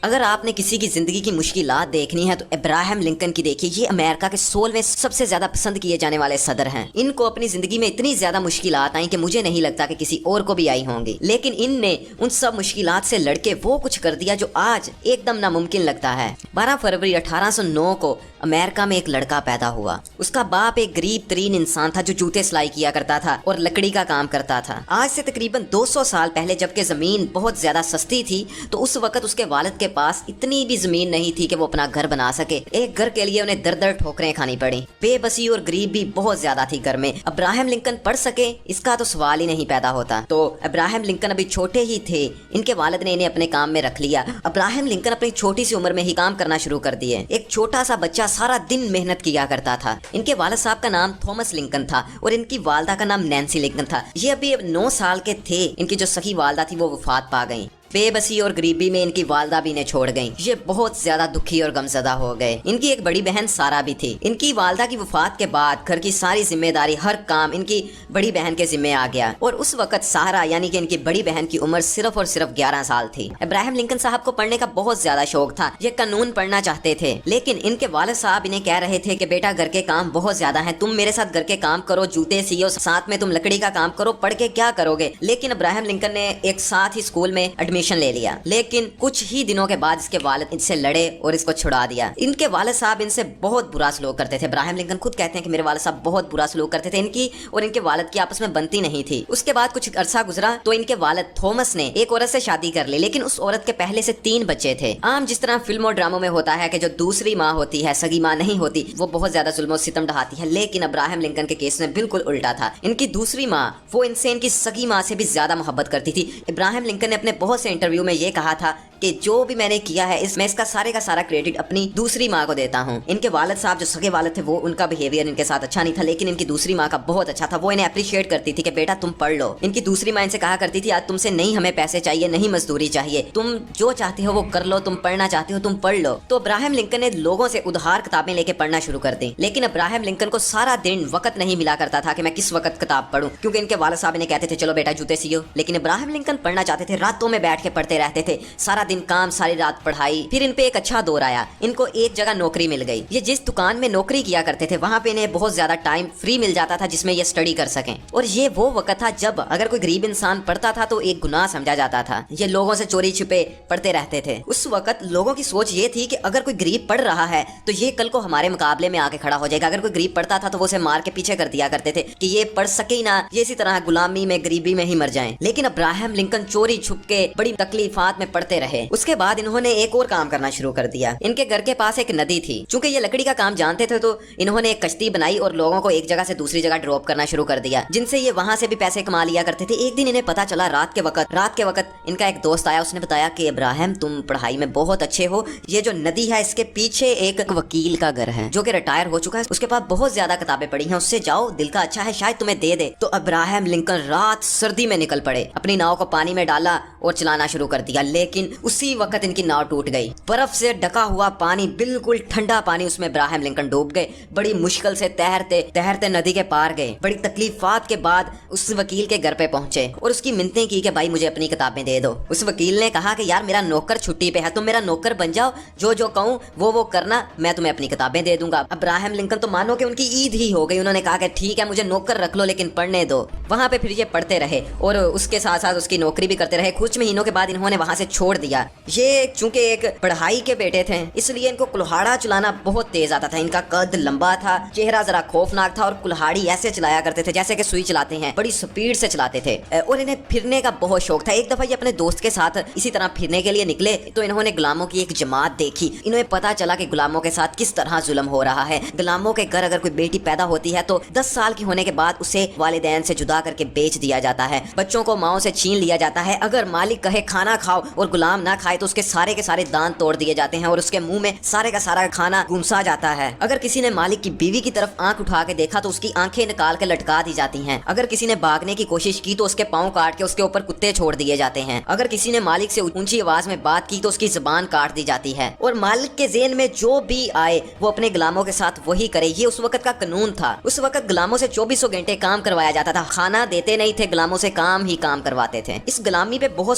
अगर आपने किसी की जिंदगी की मुश्किलात देखनी है तो अब्राहम लिंकन की देखिए। ये अमेरिका के 16वें सबसे ज्यादा पसंद किए जाने वाले सदर हैं। इनको अपनी जिंदगी में इतनी ज्यादा मुश्किलात आई कि मुझे नहीं लगता कि किसी और को भी आई होंगी, लेकिन इनने उन सब मुश्किलात से लड़के वो कुछ कर दिया जो आज एकदम नामुमकिन लगता है। 12 फरवरी 1809 को अमेरिका में एक लड़का पैदा हुआ। उसका बाप एक गरीब तरीन इंसान था जो जूते सिलाई किया करता था और लकड़ी का काम करता था। आज से तकरीबन 200 साल पहले जबकि जमीन बहुत ज्यादा सस्ती थी तो उस वक्त उसके वालिद के पास इतनी भी जमीन नहीं थी कि वो अपना घर बना सके। एक घर के लिए उन्हें दर दर ठोकरें खानी पड़ी। बेबसी और गरीबी बहुत ज्यादा थी घर में। अब्राहम लिंकन पढ़ सके इसका तो सवाल ही नहीं पैदा होता। तो अब्राहम लिंकन अभी छोटे ही थे, इनके वालिद ने इन्हें अपने काम में रख लिया। अब्राहम लिंकन अपनी छोटी सी उम्र में ही काम करना शुरू कर दिए। एक छोटा सा बच्चा सारा दिन मेहनत किया करता था। इनके वालिद साहब का नाम थॉमस लिंकन था और इनकी वालदा का नाम नैन्सी लिंकन था। ये अभी 9 साल के थे। इनकी जो सखी वालदा थी वो वफात पा गई। बेबसी और गरीबी में इनकी वालदा भी ने छोड़ गईं। ये बहुत ज्यादा दुखी और गमजदा हो गए। इनकी एक बड़ी बहन सारा भी थी। इनकी वालदा की वफात के बाद घर की सारी जिम्मेदारी, हर काम इनकी बड़ी बहन के जिम्मे आ गया और उस वक्त सारा यानी कि इनकी बड़ी बहन की उम्र सिर्फ और सिर्फ 11 साल थी। अब्राहम लिंकन साहब को पढ़ने का बहुत ज्यादा शौक था। ये कानून पढ़ना चाहते थे, लेकिन इनके वालिद साहब इन्हें कह रहे थे कि बेटा घर के काम बहुत ज्यादा हैं, तुम मेरे साथ घर के काम करो, जूते सियो, साथ में तुम लकड़ी का काम करो, पढ़ के क्या करोगे। लेकिन अब्राहम लिंकन ने एक साथ ही स्कूल में एडमिशन ले लिया। लेकिन कुछ ही दिनों के बाद इसके वालिद इनसे लड़े और इसको छुड़ा दिया। इनके वालिद साहब इनसे बहुत बुरा सलूक करते थे। अब्राहम लिंकन खुद कहते हैं कि मेरे वालिद साहब बहुत बुरा सलूक करते थे। इनकी और इनके वालिद की आपस में बनती नहीं थी। उसके बाद कुछ अरसा गुजरा तो इनके वालिद थॉमस ने एक औरत से शादी कर ली, लेकिन उस औरत के पहले से 3 बच्चे थे। आम जिस तरह फिल्म और ड्रामों में होता है कि जो दूसरी माँ होती है, सगी माँ नहीं होती, वो बहुत ज्यादा जुल्म और सितम ढहाती है, लेकिन अब्राहम लिंकन के केस में बिल्कुल उल्टा था। इनकी दूसरी माँ वो इनसे इनकी सगी माँ से भी ज्यादा मोहब्बत करती थी। अब्राहम लिंकन ने अपने बहुत से इंटरव्यू में ये कहा था कि जो भी मैंने किया है इसमें इसका सारे का सारा क्रेडिट अपनी दूसरी माँ को देता हूँ। इनके वालिद साहब जो सगे वालिद थे वो उनका बिहेवियर इनके साथ अच्छा नहीं था, लेकिन इनकी दूसरी माँ का बहुत अच्छा था। वो इन्हें अप्रिशिएट करती थी कि बेटा तुम पढ़ लो। इनकी दूसरी माँ इनसे कहा करती थी आज तुमसे नहीं हमें पैसे चाहिए, नहीं मजदूरी चाहिए, तुम जो चाहते हो वो कर लो, तुम पढ़ना चाहते हो तुम पढ़ लो। तो अब्राहम लिंकन ने लोगों से उधार किताबें लेके पढ़ना शुरू कर दी। लेकिन अब्राहम लिंकन को सारा दिन वक्त नहीं मिला करता था कि मैं किस वक्त किताब पढ़ूं, क्योंकि इनके वालिद साहब इन्हें कहते थे चलो बेटा जूते सियो। लेकिन अब्राहम लिंकन पढ़ना चाहते थे, रातों में बैठ के पढ़ते रहते थे, सारा दिन काम सारी रात पढ़ाई। फिर इन पे एक अच्छा दौर आया, इनको एक जगह नौकरी मिल गई। ये जिस दुकान में नौकरी किया करते थे वहाँ पे इन्हें बहुत ज्यादा टाइम फ्री मिल जाता था जिसमें ये स्टडी कर सकें। और ये वो वक्त था जब अगर कोई गरीब इंसान पढ़ता था तो एक गुनाह समझा जाता था। ये लोगों से चोरी छिपे पढ़ते रहते थे। उस वक्त लोगों की सोच ये थी कि अगर कोई गरीब पढ़ रहा है तो ये कल को हमारे मुकाबले में आके खड़ा हो जाएगा। अगर कोई गरीब पढ़ता था तो वो उसे मार के पीछे कर दिया करते थे कि ये पढ़ सके ही ना, ये इसी तरह गुलामी में गरीबी में ही मर जाएं। लेकिन अब्राहम लिंकन चोरी छुप के बड़ी तकलीफात में पढ़ते रहे। उसके बाद इन्होंने एक और काम करना शुरू कर दिया। इनके घर के पास एक नदी थी। चूंकि ये लकड़ी का काम जानते थे तो इन्होंने एक कश्ती बनाई और लोगों को एक जगह से दूसरी जगह ड्रॉप करना शुरू कर दिया, जिनसे ये वहां से भी पैसे कमा लिया करते थे। एक दिन इन्हें पता चला रात के वक्त इनका एक दोस्त आया। उसने बताया कि इब्राहिम तुम पढ़ाई में बहुत अच्छे हो, ये जो नदी है इसके पीछे एक वकील का घर है जो कि रिटायर हो चुका है, उसके पास बहुत ज्यादा किताबें पढ़ी हैं, उससे जाओ, दिल का अच्छा है, शायद तुम्हें दे दे। तो अब्राहम लिंकन रात सर्दी में निकल पड़े, अपनी नाव को पानी में डाला और चलाना शुरू कर दिया। लेकिन उसी वक्त इनकी नाव टूट गई। बर्फ से ढका हुआ पानी, बिल्कुल ठंडा पानी, उसमें अब्राहम लिंकन डूब गए। बड़ी मुश्किल से तैरते तैरते नदी के पार गए। बड़ी तकलीफात के बाद उस वकील के घर पे पहुंचे और उसकी मिन्नतें की कि भाई मुझे अपनी किताबें दे दो। उस वकील ने कहा कि यार मेरा नौकर छुट्टी पे है, तुम मेरा नौकर बन जाओ, जो जो कहूँ वो करना, मैं तुम्हें अपनी किताबें दे दूंगा। अब्राहम लिंकन तो मानो कि उनकी ईद ही हो गई। उन्होंने कहा कि ठीक है मुझे नौकर रख लो लेकिन पढ़ने दो। वहां पे फिर ये पढ़ते रहे और उसके साथ साथ उसकी नौकरी भी करते रहे। कुछ महीनों के बाद इन्होंने वहां से छोड़ दिया। ये चूंकि एक पढ़ाई के बेटे थे इसलिए इनको कुल्हाड़ा चलाना बहुत तेज आता था। इनका कद लंबा था, चेहरा जरा खौफनाक था और कुल्हाड़ी ऐसे चलाया करते थे जैसे कि सुई चलाते हैं, बड़ी स्पीड से चलाते थे। और इन्हें फिरने का बहुत शौक था। एक दफा ये अपने दोस्त के साथ इसी तरह फिरने के लिए निकले तो इन्होंने गुलामों की एक जमात देखी। इन्हें पता चला कि गुलामों के साथ किस तरह जुल्म हो रहा है। गुलामों के घर अगर कोई बेटी पैदा होती है तो 10 साल की होने के बाद उसे वालिदैन से जुदा करके बेच दिया जाता है। बच्चों को माओ से छीन लिया जाता है। अगर मालिक कहे खाना खाओ और गुलाम ना खाए तो उसके सारे के सारे दांत तोड़ दिए जाते हैं और उसके मुंह में सारे का सारा खाना घुसा जाता है। अगर किसी ने मालिक की बीवी की तरफ आंख उठा के देखा तो उसकी आंखें निकाल के लटका दी जाती हैं। अगर किसी ने भागने की कोशिश की तो उसके पांव काट के उसके ऊपर कुत्ते छोड़ दिए जाते हैं। अगर किसी ने मालिक से ऊंची आवाज में बात की तो उसकी जुबान काट दी जाती है। और मालिक के ज़हन में जो भी आए वो अपने गुलामों के साथ वही करे। ये उस वक्त का कानून था। उस वक्त गुलामों से 24 घंटे काम करवाया जाता था। खाना देते नहीं थे, गुलामों से काम ही काम करवाते थे। इस गुलामी पे बहुत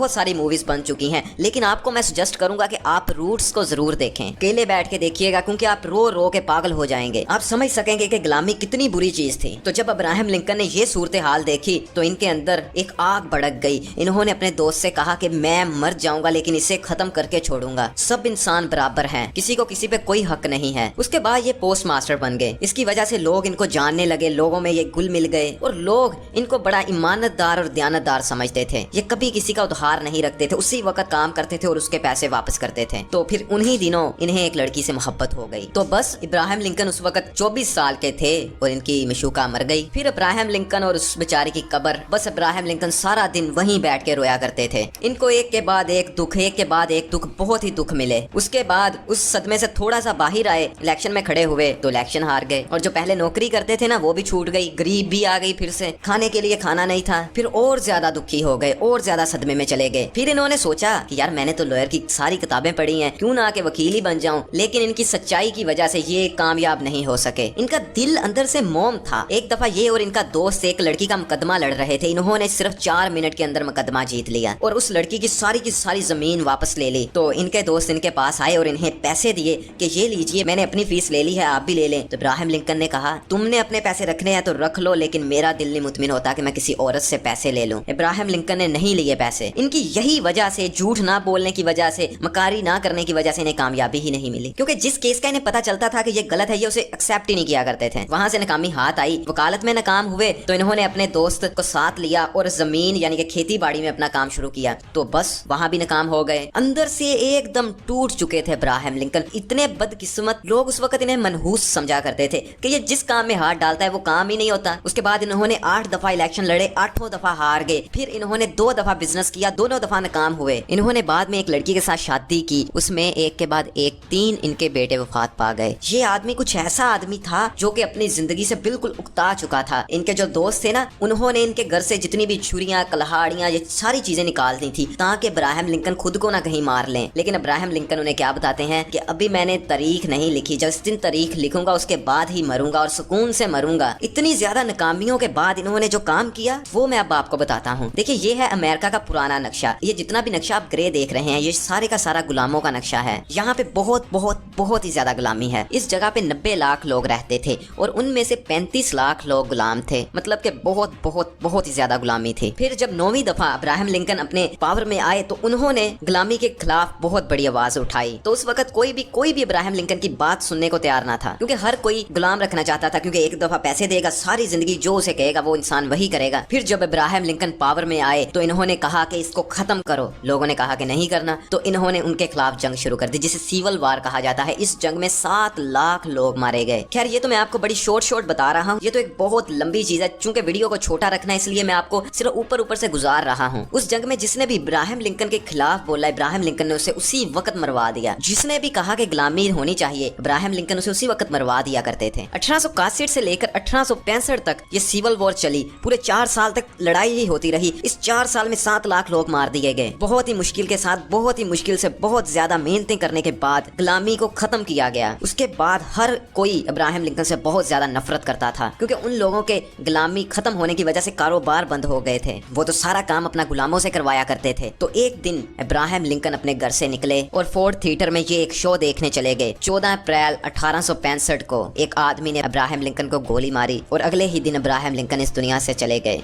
सारी मूवीज बन चुकी चुकी हैं, लेकिन आपको मैं सजेस्ट करूंगा कि आप रूट्स को जरूर देखें, अकेले बैठ के देखिएगा, क्योंकि आप रो रो के पागल हो जाएंगे। आप समझ सकेंगे कि गुलामी कितनी बुरी चीज थी। तो जब अब्राहम लिंकन ने ये सूरत हाल देखी तो इनके अंदर एक आग भड़क गई। इन्होंने अपने दोस्त से कहा कि मैं मर जाऊंगा लेकिन इसे खत्म करके छोड़ूंगा। सब इंसान बराबर हैं, किसी को किसी पे कोई हक नहीं है। उसके बाद ये पोस्ट मास्टर बन गए। इसकी वजह से लोग इनको जानने लगे, लोगों में ये गुल मिल गए और लोग इनको बड़ा ईमानतदार और दयानतदार समझते थे। ये कभी किसी का उधार नहीं रखते थे, उसी वक्त काम करते थे और उसके पैसे वापस करते थे। तो फिर उन्हीं दिनों इन्हें एक लड़की से मोहब्बत हो गई। तो बस इब्राहिम लिंकन उस वक्त 24 साल के थे और इनकी मशूका मर गई। फिर इब्राहिम लिंकन और उस बेचारे की कब्र, बस इब्राहिम लिंकन सारा दिन वहीं बैठ के रोया करते थे। इनको एक के बाद एक दुख, एक के बाद एक दुख, बहुत ही दुख मिले। उसके बाद उस सदमे से थोड़ा सा बाहर आए, इलेक्शन में खड़े हुए तो इलेक्शन हार गए और जो पहले नौकरी करते थे ना वो भी छूट गई, गरीब भी आ गई, फिर से खाने के लिए खाना नहीं था। फिर और ज्यादा दुखी हो गए, और ज्यादा सदमे में चले गए। फिर इन्होंने सोचा कि यार मैंने तो लॉयर की सारी किताबें पढ़ी हैं, क्यों ना के वकील ही बन जाऊं। लेकिन इनकी सच्चाई की वजह से ये कामयाब नहीं हो सके। इनका दिल अंदर से मोम था। एक दफा ये और इनका दोस्त एक लड़की का मुकदमा लड़ रहे थे। इन्होंने सिर्फ 4 मिनट के अंदर मुकदमा जीत लिया और उस लड़की की सारी जमीन वापस ले ली। तो इनके दोस्त इनके पास आए और इन्हें पैसे दिए कि ये लीजिए, मैंने अपनी फीस ले ली है, आप भी ले लें। तो इब्राहिम लिंकन ने कहा तुमने अपने पैसे रखने हैं तो रख लो, लेकिन मेरा दिल नहीं मुतमिन होता कि मैं किसी औरत से पैसे ले लूं। इब्राहिम लिंकन ने नहीं लिए पैसे। इनकी यही वजह से, झूठ ना बोलने की वजह से, मकारी ना करने की वजह से इन्हें कामयाबी ही नहीं मिली। क्योंकि जिस केस का इन्हें पता चलता था कि ये गलत है, ये उसे एक्सेप्ट ही नहीं किया करते थे। वहां से नाकामी हाथ आई, वकालत में नाकाम हुए तो इन्होंने अपने दोस्त को साथ लिया और जमीन यानी कि खेती बाड़ी में अपना काम शुरू किया। तो बस वहां भी नाकाम हो गए। अंदर से एकदम टूट चुके थे इब्राहिम लिंकन। इतने बदकिस्मत लोग उस वक्त इन्हें मनहूस समझा करते थे कि ये जिस काम में हाथ डालता है वो काम ही नहीं होता। उसके बाद इन्होंने 8 दफा इलेक्शन लड़े, 8 दफा हार गए। फिर इन्होंने 2 दफा बिजनेस किया, दोनों दफा नाकाम हुए। इन्होंने बाद में एक लड़की के साथ शादी की, उसमें एक के बाद एक 3 इनके बेटे वफात पा गए। ये आदमी कुछ ऐसा आदमी था जो कि अपनी जिंदगी से बिल्कुल उकता चुका था। इनके जो दोस्त थे ना, उन्होंने इनके घर से जितनी भी छुरियां, कल्हाड़ियां, ये सारी चीजें निकाल दी थी ताकि इब्राहिम लिंकन खुद को ना कहीं मार लें। लेकिन इब्राहिम लिंकन उन्हें क्या बताते हैं कि अभी मैंने तारीख नहीं लिखी, जिस दिन तारीख लिखूंगा उसके बाद ही मरूंगा और सुकून से मरूंगा। इतनी ज्यादा नाकामियों के बाद इन्होंने जो काम किया वो मैं अब आपको बताता हूँ। देखिए ये है अमेरिका का पुराना नक्शा। ये जितना भी नक्शा आप ग्रे देख रहे हैं ये सारे का सारा गुलामों का नक्शा है। यहाँ पे बहुत बहुत बहुत ही ज्यादा गुलामी है। इस जगह पे 90 लाख लोग रहते थे और उनमें से 35 लाख लोग गुलाम थे। मतलब कि बहुत बहुत बहुत ही ज्यादा गुलामी थी। फिर जब 9वीं दफा इब्राहिम लिंकन अपने पावर में आए तो उन्होंने गुलामी के खिलाफ बहुत बड़ी आवाज उठाई। तो उस वक्त कोई भी इब्राहिम लिंकन की बात सुनने को तैयार ना था, क्योंकि हर कोई गुलाम रखना चाहता था, क्योंकि एक दफा पैसे देगा, सारी जिंदगी जो उसे कहेगा वो इंसान वही करेगा। फिर जब इब्राहिम लिंकन पावर में आए तो इन्होंने कहा कि इसको खत्म करो। लोगों ने कहा कि नहीं करना, तो इन्होंने उनके खिलाफ जंग शुरू कर दी, जिसे सिविल वार कहा जाता है। इस जंग में 7 लाख लोग मारे गए। खैर ये तो मैं आपको बड़ी शॉर्ट बता रहा हूँ, ये तो एक बहुत लंबी चीज है। चूंकि वीडियो को छोटा रखना है इसलिए मैं आपको सिर्फ ऊपर से गुजार रहा हूँ। उस जंग में जिसने भी इब्राहिम लिंकन के खिलाफ बोला, इब्राहिम लिंकन ने उसे उसी वक्त मरवा दिया। जिसने भी कहा कि गुलामी होनी चाहिए, इब्राहिम लिंकन उसे उसी वक्त मरवा दिया करते थे। 1861 से लेकर 1865 तक ये सिविल वॉर चली। पूरे 4 साल तक लड़ाई ही होती रही। इस 4 साल में 7 लाख लोग मार दिए गए। बहुत ही मुश्किल के साथ, बहुत ही मुश्किल से, बहुत ज्यादा मेहनतें करने के बाद गुलामी को खत्म किया गया। उसके बाद हर कोई इब्राहिम लिंकन से बहुत ज्यादा नफरत करता था, क्योंकि उन लोगों के गुलामी खत्म होने की वजह से कारोबार बंद हो गए थे। वो तो सारा काम अपना गुलामों से करवाया करते थे। तो एक दिन इब्राहिम लिंकन अपने घर से निकले और फोर्ड थिएटर में ये एक शो देखने चले गए। 14 अप्रैल 1865 को एक आदमी ने इब्राहिम लिंकन को गोली मारी और अगले ही दिन इब्राहिम लिंकन इस दुनिया से चले गए।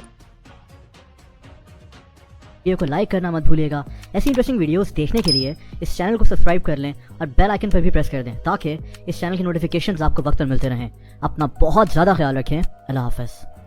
वीडियो को लाइक करना मत भूलिएगा। ऐसी इंटरेस्टिंग वीडियोस देखने के लिए इस चैनल को सब्सक्राइब कर लें और बेल आइकन पर भी प्रेस कर दें, ताकि इस चैनल की नोटिफिकेशंस आपको वक्त पर मिलते रहें। अपना बहुत ज़्यादा ख्याल रखें। अल्लाह हाफ़िज़।